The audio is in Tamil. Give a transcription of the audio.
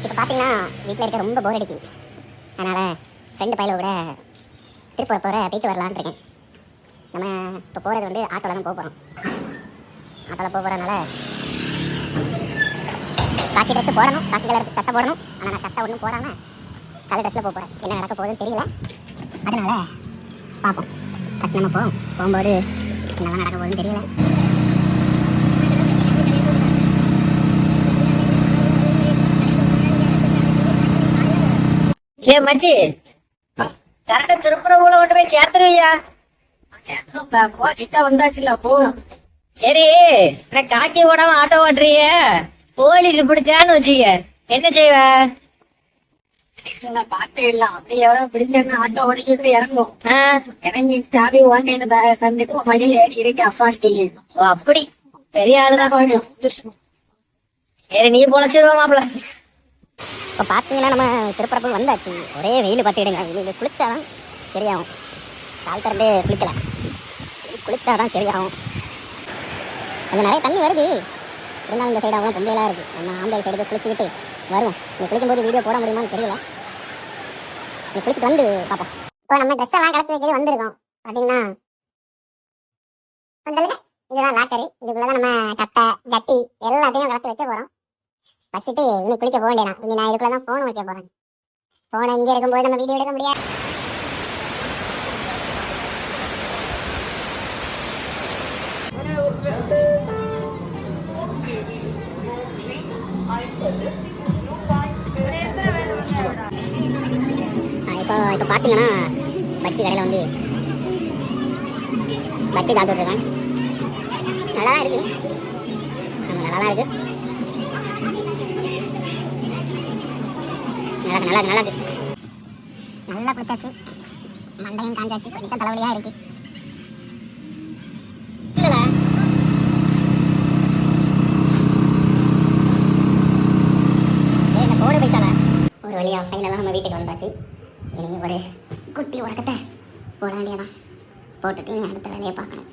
இப்போ பார்த்தீங்கன்னா வீட்டில் இருக்க ரொம்ப போர் அடிக்கு. அதனால் ஃப்ரெண்டு பையில கூட திருப்பூர் போயிட்டு வரலான்னு இருக்கேன். நம்ம இப்போ போகிறது வந்து ஆட்டோவில் தான் போக போகிறோம். ஆட்டோவில் போக போகிறதுனால காக்கி ட்ரெஸ்ஸு போடணும், காக்கி கலருக்கு சட்டை போடணும். ஆனால் நான் சட்டை ஒன்றும் போடாமல் கலர் ட்ரெஸ்ஸில் போக போகிறேன். என்ன நடக்க போகுதுன்னு தெரியல. அதனால் பார்ப்போம். ஃபஸ்ட் நம்ம போகும்போது என்னெல்லாம் நடக்க போகுதுன்னு தெரியல. ஏ மச்சி, கரெக்டா திருப்புறவுல கொண்டு போய் சேர்த்துருவியா? கிட்ட வந்தாச்சுல போகும். சரி, காக்கி ஓடாம ஆட்டோ ஓட்டுறிய, போலீஸ் பிடிச்சான்னு வச்சுக்க, என்ன செய்வ? பாத்து இடலாம். அப்படி எவ்வளவு பிடிச்சா ஆட்டோ ஓடிக்கிட்டு இறங்கும். இறங்கி சாவி வாங்க தந்துட்டு மடியில் ஏறி இறக்கி அப்பாஸ்டி. ஓ அப்படி பெரிய ஆளுதான் கொஞ்சம். சரி, நீ பொழைச்சிருவா மாப்பிள்ள. இப்போ பார்த்தீங்கன்னா நம்ம திருப்பரப்பு வந்தாச்சு. ஒரே வெயில் பட்டுடுங்க. இனி குளிச்சாதான் சரியாகும். கால் திறந்தே குளிக்கல, குளிச்சாதான் சரியாகும். கொஞ்சம் நிறைய தண்ணி வருது. இருந்தாலும் இந்த சைடாகவும் பொம்பளைலாம் இருக்குது. நம்ம ஆம்பளை சைடு போய் குளிச்சுக்கிட்டு வருவோம். நீ குளிக்கும்போது வீடியோ போட முடியுமான்னு தெரியல. நீ குளிச்சுட்டு வந்து பார்ப்போம். இப்போ நம்ம ட்ரெஸ் எல்லாம் கலத்தி வைக்கிறது வந்திருக்கோம். பார்த்தீங்கன்னா இதுதான் லாக்கரி. இதுக்குள்ளதான் நம்ம சட்டை ஜட்டி எல்லாத்தையும் கலத்தி வைக்க போகிறோம். வச்சுட்டு இனி குளிக்க போக வேண்டியதான். இனி நான் இதுக்குள்ள தான் ஃபோன் வைக்க போகிறேன். ஃபோனை இங்கே இருக்கும்போது நம்ம வீடியோ எடுக்க முடியாது. இப்போ பார்த்தீங்கன்னா பச்சி கடையில் வந்து பச்சி சாப்பிட்டுருக்கேன். நல்லா தான் இருக்குது. நல்லா தான் இருக்குது. நல்லா இருக்கு. நல்லா குளிச்சாச்சு, மண்டையும் காஞ்சாச்சு. கொஞ்சம் தலைவலியா இருக்கு. போடு பைசால ஒரு வழியா ஃபைனலாக நம்ம வீட்டுக்கு வந்தாச்சு. இனி ஒரு குட்டி உறக்கத்தை போட வேண்டியதான். போட்டுட்டு அடுத்த வேலையை பார்க்கணும்.